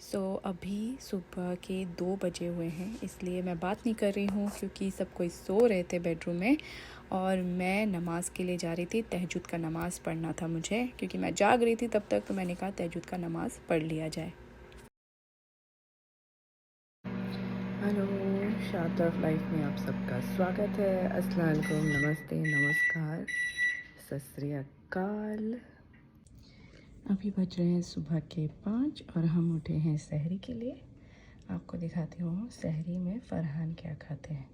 अभी सुबह के 2 बजे हुए हैं, इसलिए मैं बात नहीं कर रही हूँ क्योंकि सब कोई सो रहे थे बेडरूम में और मैं नमाज़ के लिए जा रही थी। तहज्जुद का नमाज़ पढ़ना था मुझे क्योंकि मैं जाग रही थी तब तक, तो मैंने कहा तहज्जुद का नमाज़ पढ़ लिया जाए। हेलो, शार्ट ऑफ लाइफ में आप सबका स्वागत है। अस्सलाम वालेकुम, नमस्ते, नमस्कार, सत श्री अकाल। अभी बज रहे हैं सुबह के 5 और हम उठे हैं सहरी के लिए। आपको दिखाती हूँ सहरी में फ़रहान क्या खाते हैं।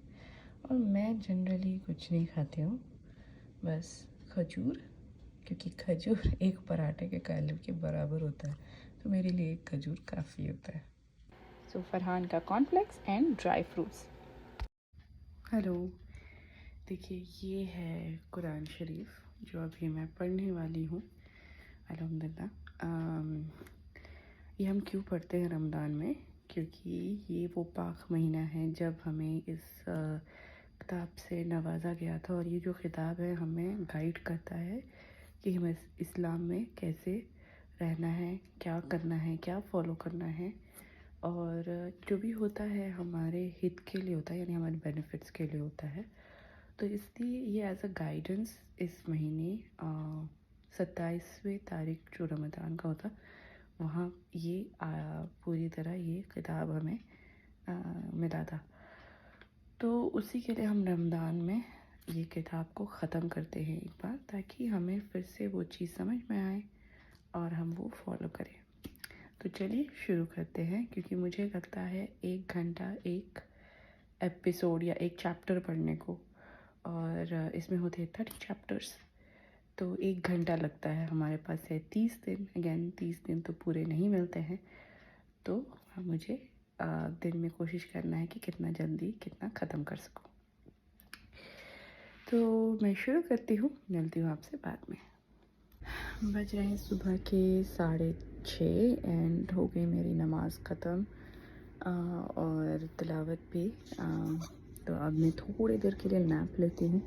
और मैं जनरली कुछ नहीं खाती हूँ, बस खजूर, क्योंकि खजूर एक पराठे के कैलोरी के बराबर होता है, तो मेरे लिए एक खजूर काफ़ी होता है। फ़रहान का cornflakes and dry fruits. Hello, देखिए ये है कुरान शरीफ जो अभी मैं पढ़ने वाली हूँ। अल्हम्दुलिल्लाह। ये हम क्यों पढ़ते हैं रमज़ान में, क्योंकि ये वो पाक महीना है जब हमें इस किताब से नवाजा गया था। और ये जो किताब है हमें गाइड करता है कि हमें इस्लाम में कैसे रहना है, क्या करना है, क्या फॉलो करना है। और जो भी होता है हमारे हित के लिए होता है, यानी हमारे बेनिफिट्स के लिए होता है। तो इसलिए ये एज अ गाइडेंस इस महीने 27वें तारीख जो रमज़ान का होता, वहाँ ये पूरी तरह ये किताब हमें मिला था। तो उसी के लिए हम रमज़ान में ये किताब को ख़त्म करते हैं एक बार, ताकि हमें फिर से वो चीज़ समझ में आए और हम वो फॉलो करें। तो चलिए शुरू करते हैं, क्योंकि मुझे लगता है 1 घंटा एक एपिसोड या एक चैप्टर पढ़ने को, और इसमें होते हैं 30 चैप्टर्स, तो 1 घंटा लगता है। हमारे पास है 30 दिन। अगेन 30 दिन तो पूरे नहीं मिलते हैं, तो मुझे दिन में कोशिश करना है कि कितना जल्दी कितना ख़त्म कर सकूं। तो मैं शुरू करती हूँ, मिलती हूँ आपसे बाद में। बज रहे हैं सुबह के 6:30 एंड हो गई मेरी नमाज़ ख़त्म और तिलावत भी। तो अब मैं थोड़ी देर के लिए नैप लेती हूँ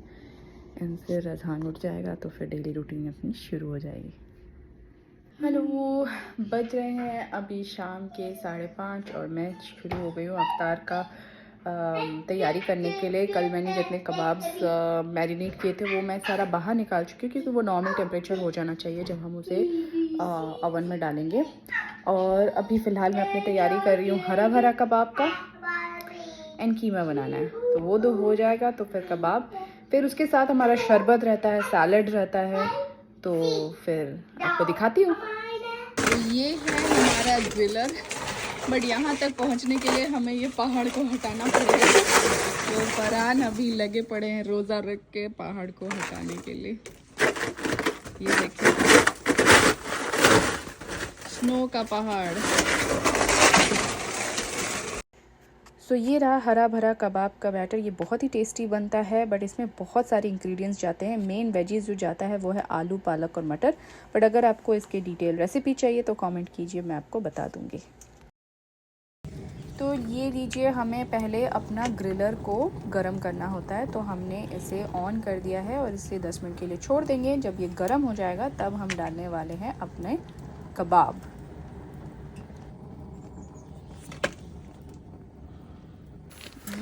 एंड फिर अज़ान उठ जाएगा तो फिर डेली रूटीन अपनी शुरू हो जाएगी। हेलो, बज रहे हैं अभी शाम के 5:30 और मैं शुरू हो गई हूँ अफ्तार का तैयारी करने के लिए। कल मैंने जितने कबाब्स मैरिनेट किए थे वो मैं सारा बाहर निकाल चुकी हूँ, क्योंकि वो नॉर्मल टेम्परेचर हो जाना चाहिए जब हम उसे ओवन में डालेंगे। और अभी फ़िलहाल मैं अपनी तैयारी कर रही हूँ हरा भरा कबाब का एंड कीमा बनाना है। तो वो दो हो जाएगा तो फिर कबाब, फिर उसके साथ हमारा शरबत रहता है, सैलड रहता है, तो फिर आपको दिखाती हूँ। तो ये है हमारा ग्रिलर, बट यहाँ तक पहुँचने के लिए हमें ये पहाड़ को हटाना पड़ेगा। तो फरहान अभी लगे पड़े हैं रोज़ा रख के पहाड़ को हटाने के लिए। ये देखिए स्नो का पहाड़। सो ये रहा हरा भरा कबाब का बैटर। ये बहुत ही टेस्टी बनता है, बट इसमें बहुत सारे इंग्रेडिएंट्स जाते हैं। मेन वेजीज जो जाता है वो है आलू, पालक और मटर। बट अगर आपको इसकी डिटेल रेसिपी चाहिए तो कमेंट कीजिए, मैं आपको बता दूंगी। तो ये लीजिए, हमें पहले अपना ग्रिलर को गरम करना होता है, तो हमने इसे ऑन कर दिया है और इसे 10 मिनट के लिए छोड़ देंगे। जब ये गरम हो जाएगा तब हम डालने वाले हैं अपने कबाब।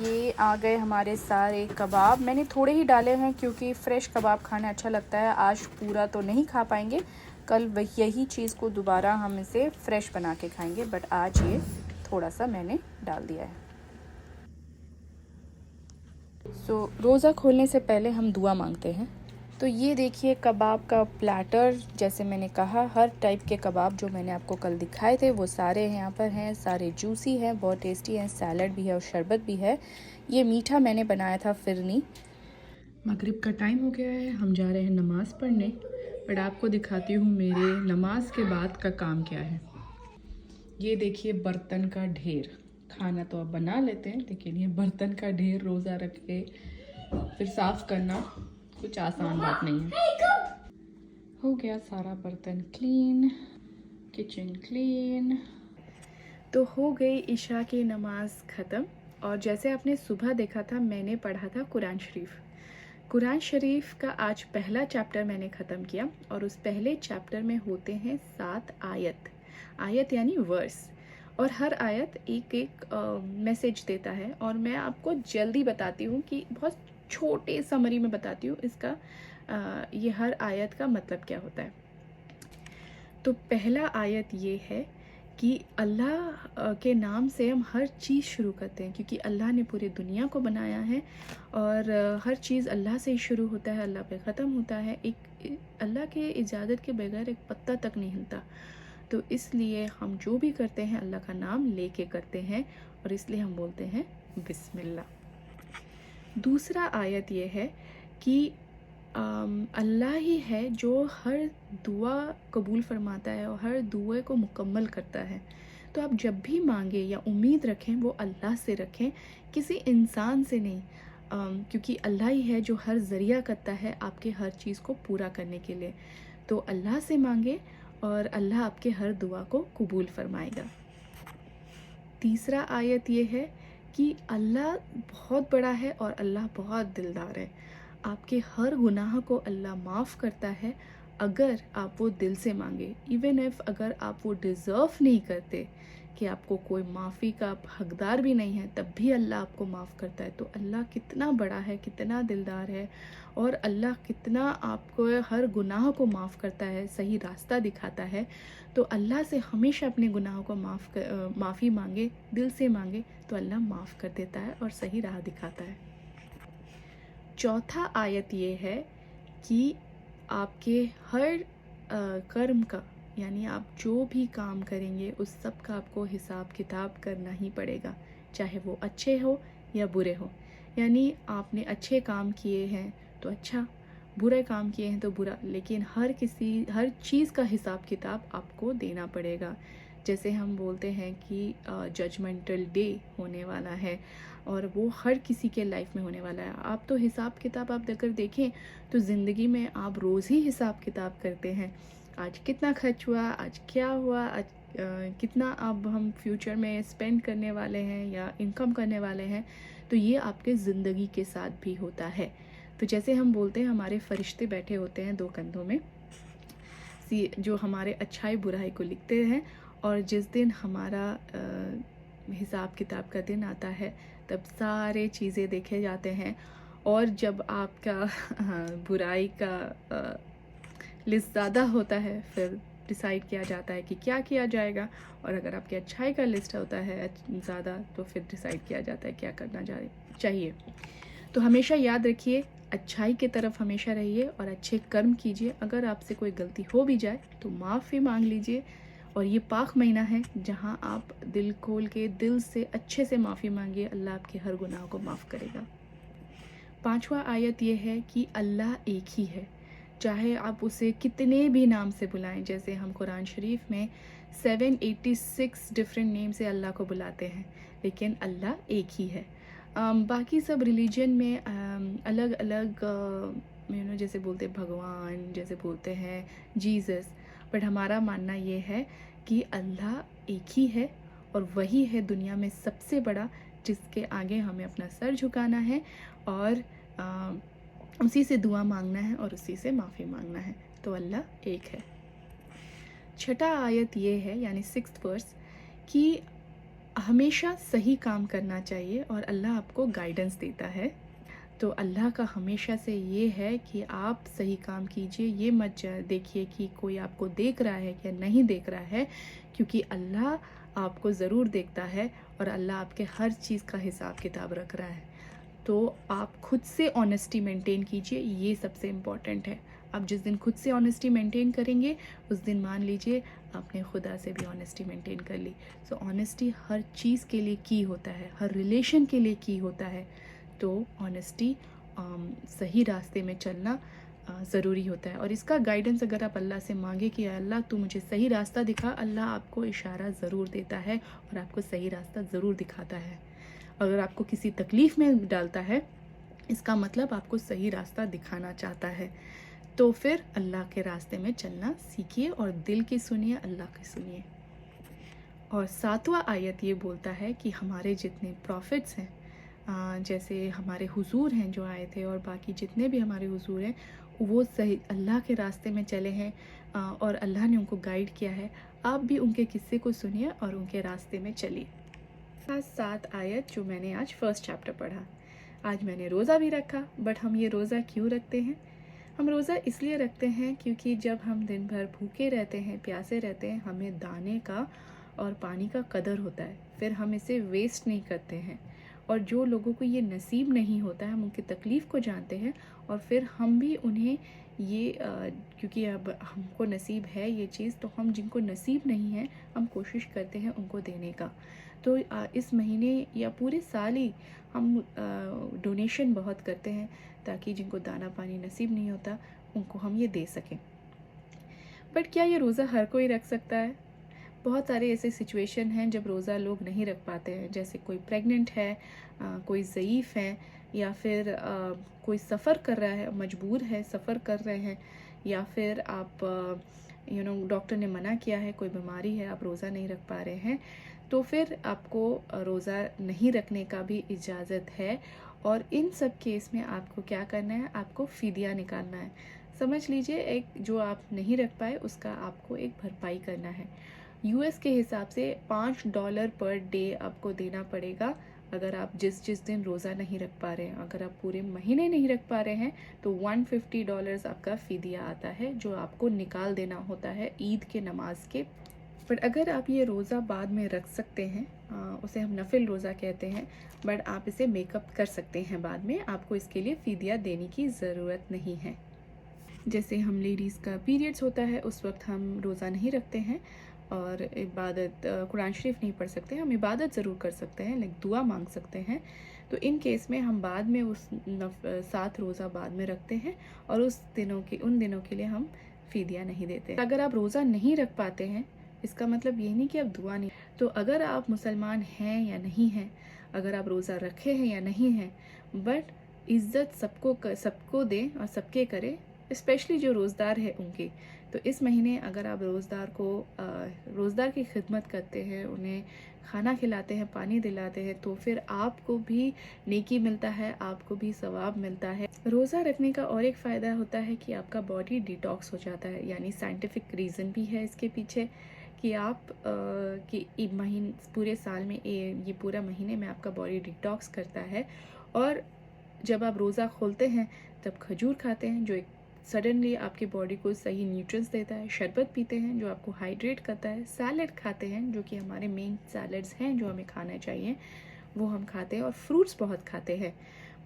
ये आ गए हमारे सारे कबाब। मैंने थोड़े ही डाले हैं क्योंकि फ़्रेश कबाब खाना अच्छा लगता है। आज पूरा तो नहीं खा पाएंगे, कल यही चीज़ को दोबारा हम इसे फ़्रेश बना के खाएंगे, बट आज ये थोड़ा सा मैंने डाल दिया है। रोज़ा खोलने से पहले हम दुआ मांगते हैं। तो ये देखिए कबाब का प्लेटर, जैसे मैंने कहा हर टाइप के कबाब जो मैंने आपको कल दिखाए थे वो सारे यहाँ पर हैं। सारे जूसी हैं, बहुत टेस्टी हैं, सैलड भी है और शरबत भी है। ये मीठा मैंने बनाया था फिरनी। मगरिब का टाइम हो गया है, हम जा रहे हैं नमाज़ पढ़ने, बट आपको दिखाती हूँ मेरे नमाज के बाद का काम क्या है। ये देखिए बर्तन का ढेर। खाना तो अब बना लेते हैं, लेकिन ये बर्तन का ढेर रोज़ा रख के फिर साफ़ करना कुछ आसान बात नहीं है। हो गया सारा बर्तन क्लीन, किचन क्लीन। तो हो गई इशा की नमाज ख़त्म। और जैसे आपने सुबह देखा था, मैंने पढ़ा था कुरान शरीफ। कुरान शरीफ का आज पहला चैप्टर मैंने ख़त्म किया, और उस पहले चैप्टर में होते हैं 7 आयत। आयत यानी वर्स। और हर आयत एक एक मैसेज देता है। और मैं आपको जल्दी बताती हूँ कि बहुत छोटे समरी में बताती हूँ इसका ये हर आयत का मतलब क्या होता है। तो पहला आयत ये है कि अल्लाह के नाम से हम हर चीज़ शुरू करते हैं, क्योंकि अल्लाह ने पूरी दुनिया को बनाया है और हर चीज़ अल्लाह से ही शुरू होता है, अल्लाह पे ख़त्म होता है। अल्लाह के इजाज़त के बगैर एक पत्ता तक नहीं हिलता। तो इसलिए हम जो भी करते हैं अल्लाह का नाम लेके करते हैं, और इसलिए हम बोलते हैं बिस्मिल्लाह। दूसरा आयत ये है कि अल्लाह ही है जो हर दुआ कबूल फरमाता है और हर दुआ को मुकम्मल करता है। तो आप जब भी मांगे या उम्मीद रखें वो अल्लाह से रखें, किसी इंसान से नहीं, क्योंकि अल्लाह ही है जो हर ज़रिया करता है आपके हर चीज़ को पूरा करने के लिए। तो अल्लाह से मांगे और अल्लाह आपके हर दुआ को कबूल फरमाएगा। तीसरा आयत ये है कि अल्लाह बहुत बड़ा है और अल्लाह बहुत दिलदार है। आपके हर गुनाह को अल्लाह माफ़ करता है अगर आप वो दिल से मांगे। इवन इफ़ अगर आप वो डिज़र्व नहीं करते, कि आपको कोई माफ़ी का हकदार भी नहीं है, तब भी अल्लाह आपको माफ़ करता है। तो अल्लाह कितना बड़ा है, कितना दिलदार है, और अल्लाह कितना आपको हर गुनाह को माफ़ करता है, सही रास्ता दिखाता है। तो अल्लाह से हमेशा अपने गुनाहों को माफ़ी मांगे, दिल से मांगे, तो अल्लाह माफ़ कर देता है और सही राह दिखाता है। चौथा आयत ये है कि आपके हर कर्म का, यानी आप जो भी काम करेंगे उस सब का आपको हिसाब किताब करना ही पड़ेगा, चाहे वो अच्छे हो या बुरे हो। यानी आपने अच्छे काम किए हैं तो अच्छा, बुरे काम किए हैं तो बुरा, लेकिन हर चीज़ का हिसाब किताब आपको देना पड़ेगा। जैसे हम बोलते हैं कि जजमेंटल डे होने वाला है, और वो हर किसी के लाइफ में होने वाला है। आप तो हिसाब किताब आप अगर देखें तो ज़िंदगी में आप रोज़ ही हिसाब किताब करते हैं। आज कितना खर्च हुआ, आज क्या हुआ, आज कितना अब हम फ्यूचर में स्पेंड करने वाले हैं या इनकम करने वाले हैं। तो ये आपके ज़िंदगी के साथ भी होता है। तो जैसे हम बोलते हैं हमारे फरिश्ते बैठे होते हैं दो कंधों में, जो हमारे अच्छाई बुराई को लिखते हैं, और जिस दिन हमारा हिसाब किताब का दिन आता है तब सारे चीज़ें देखे जाते हैं। और जब आपका बुराई का लिस्ट ज़्यादा होता है, फिर डिसाइड किया जाता है कि क्या किया जाएगा, और अगर आपकी अच्छाई का लिस्ट होता है ज़्यादा, तो फिर डिसाइड किया जाता है क्या करना चाहिए। तो हमेशा याद रखिए, अच्छाई की तरफ हमेशा रहिए और अच्छे कर्म कीजिए। अगर आपसे कोई गलती हो भी जाए तो माफ़ी मांग लीजिए, और ये पाक महीना है जहाँ आप दिल खोल के दिल से अच्छे से माफ़ी मांगिए, अल्लाह आपके हर गुनाह को माफ़ करेगा। पांचवा आयत ये है कि अल्लाह एक ही है, चाहे आप उसे कितने भी नाम से बुलाएं। जैसे हम कुरान शरीफ में 786 डिफरेंट नेम से अल्लाह को बुलाते हैं, लेकिन अल्लाह एक ही है। बाकी सब रिलीजन में अलग अलग जैसे बोलते हैं भगवान, जैसे बोलते हैं जीसस, बट हमारा मानना ये है कि अल्लाह एक ही है, और वही है दुनिया में सबसे बड़ा, जिसके आगे हमें अपना सर झुकाना है और उसी से दुआ मांगना है और उसी से माफ़ी मांगना है। तो अल्लाह एक है। छठा आयत ये है, यानी 6th वर्स, कि हमेशा सही काम करना चाहिए और अल्लाह आपको गाइडेंस देता है। तो अल्लाह का हमेशा से ये है कि आप सही काम कीजिए, ये मत देखिए कि कोई आपको देख रहा है या नहीं देख रहा है, क्योंकि अल्लाह आपको ज़रूर देखता है और अल्लाह आपके हर चीज़ का हिसाब किताब रख रहा है। तो आप खुद से ऑनेस्टी मेंटेन कीजिए, ये सबसे इम्पॉर्टेंट है। आप जिस दिन खुद से ऑनेस्टी मेंटेन करेंगे, उस दिन मान लीजिए आपने खुदा से भी ऑनेस्टी मेंटेन कर ली। सो ऑनेस्टी हर चीज़ के लिए की होता है, हर रिलेशन के लिए की होता है। तो ऑनेस्टी, सही रास्ते में चलना ज़रूरी होता है, और इसका गाइडेंस अगर आप अल्लाह से मांगे कि अल्लाह तू मुझे सही रास्ता दिखा, अल्लाह आपको इशारा ज़रूर देता है और आपको सही रास्ता ज़रूर दिखाता है। अगर आपको किसी तकलीफ़ में डालता है, इसका मतलब आपको सही रास्ता दिखाना चाहता है। तो फिर अल्लाह के रास्ते में चलना सीखिए और दिल की सुनिए, अल्लाह की सुनिए। और 7वां आयत ये बोलता है कि हमारे जितने प्रॉफिट्स हैं, जैसे हमारे हुजूर हैं जो आए थे और बाकी जितने भी हमारे हुजूर हैं वो सही अल्लाह के रास्ते में चले हैं और अल्लाह ने उनको गाइड किया है। आप भी उनके किस्से को सुनिए और उनके रास्ते में चलिए। 7 आयत जो मैंने आज फर्स्ट चैप्टर पढ़ा। आज मैंने रोज़ा भी रखा, बट हम ये रोज़ा क्यों रखते हैं? हम रोज़ा इसलिए रखते हैं क्योंकि जब हम दिन भर भूखे रहते हैं, प्यासे रहते हैं, हमें दाने का और पानी का कदर होता है, फिर हम इसे वेस्ट नहीं करते हैं। और जो लोगों को ये नसीब नहीं होता है, हम उनकी तकलीफ़ को जानते हैं और फिर हम भी उन्हें ये क्योंकि अब हमको नसीब है ये चीज़, तो हम जिनको नसीब नहीं है हम कोशिश करते हैं उनको देने का। तो इस महीने या पूरे साल ही हम डोनेशन बहुत करते हैं ताकि जिनको दाना पानी नसीब नहीं होता उनको हम ये दे सकें। बट क्या ये रोज़ा हर कोई रख सकता है? बहुत सारे ऐसे सिचुएशन हैं जब रोज़ा लोग नहीं रख पाते हैं, जैसे कोई प्रेग्नेंट है, कोई ज़ईफ़ है, या फिर कोई सफ़र कर रहा है, मजबूर है, सफ़र कर रहे हैं, या फिर आप डॉक्टर ने मना किया है, कोई बीमारी है, आप रोज़ा नहीं रख पा रहे हैं, तो फिर आपको रोज़ा नहीं रखने का भी इजाज़त है। और इन सब केस में आपको क्या करना है, आपको फ़िदिया निकालना है। समझ लीजिए एक जो आप नहीं रख पाए उसका आपको एक भरपाई करना है। यूएस के हिसाब से $5 पर डे आपको देना पड़ेगा अगर आप जिस जिस दिन रोज़ा नहीं रख पा रहे हैं। अगर आप पूरे महीने नहीं रख पा रहे हैं तो $150 आपका फ़िदिया आता है जो आपको निकाल देना होता है ईद के नमाज के। बट अगर आप ये रोज़ा बाद में रख सकते हैं, उसे हम नफिल रोज़ा कहते हैं, बट आप इसे मेकअप कर सकते हैं बाद में, आपको इसके लिए फ़िदिया देने की ज़रूरत नहीं है। जैसे हम लेडीज़ का पीरियड्स होता है उस वक्त हम रोज़ा नहीं रखते हैं और इबादत कुरान शरीफ नहीं पढ़ सकते, हम इबादत ज़रूर कर सकते हैं, लाइक दुआ मांग सकते हैं। तो इन केस में हम बाद में उस 7 रोज़ा बाद में रखते हैं और उन दिनों के लिए हम फ़िदिया नहीं देते। अगर आप रोज़ा नहीं रख पाते हैं इसका मतलब ये नहीं कि आप दुआ नहीं, तो अगर आप मुसलमान हैं या नहीं हैं, अगर आप रोज़ा रखे हैं या नहीं हैं, बट इज़्ज़त सबको दें और सबके करें, स्पेशली जो रोज़दार है उनकी। तो इस महीने अगर आप रोज़दार की खिदमत करते हैं, उन्हें खाना खिलाते हैं, पानी दिलाते हैं, तो फिर आपको भी नेकी मिलता है, आपको भी सवाब मिलता है। रोज़ा रखने का और एक फ़ायदा होता है कि आपका बॉडी डिटॉक्स हो जाता है, यानी साइंटिफिक रीज़न भी है इसके पीछे कि पूरे साल में ये पूरा महीने में आपका बॉडी डिटॉक्स करता है। और जब आप रोज़ा खोलते हैं तब खजूर खाते हैं जो एक सडनली आपकी बॉडी को सही न्यूट्रिएंट्स देता है, शरबत पीते हैं जो आपको हाइड्रेट करता है, सैलड खाते हैं जो कि हमारे मेन सैलड्स हैं जो हमें खाना चाहिए वो हम खाते हैं, और फ्रूट्स बहुत खाते हैं।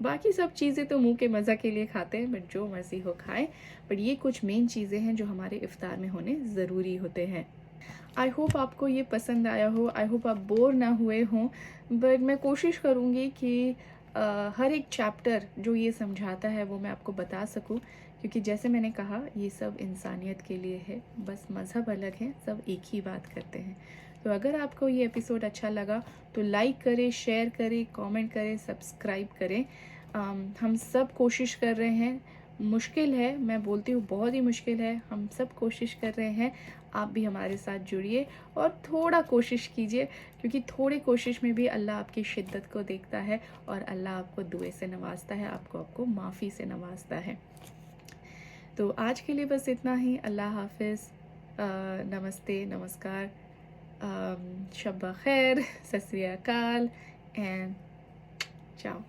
बाकी सब चीज़ें तो मुंह के मज़ा के लिए खाते हैं, बट जो मर्ज़ी हो खाएं, बट ये कुछ मेन चीज़ें हैं जो हमारे इफ्तार में होने ज़रूरी होते हैं। आई होप आपको ये पसंद आया हो, आई होप आप बोर ना हुए हों, बट मैं कोशिश करूँगी कि हर एक चैप्टर जो ये समझाता है वो मैं आपको बता सकूँ, क्योंकि जैसे मैंने कहा ये सब इंसानियत के लिए है, बस मज़हब अलग है, सब एक ही बात करते हैं। तो अगर आपको ये एपिसोड अच्छा लगा तो लाइक करें, शेयर करें, कमेंट करें, सब्सक्राइब करें। हम सब कोशिश कर रहे हैं, मुश्किल है, मैं बोलती हूँ बहुत ही मुश्किल है, हम सब कोशिश कर रहे हैं। आप भी हमारे साथ जुड़िए और थोड़ा कोशिश कीजिए, क्योंकि थोड़ी कोशिश में भी अल्लाह आपकी शिद्दत को देखता है और अल्लाह आपको दुए से नवाजता है, आपको माफ़ी से नवाजता है। तो आज के लिए बस इतना ही। अल्लाह हाफिज़, नमस्ते, नमस्कार, शब खैर, सत श्री अकाल एंड चाओ।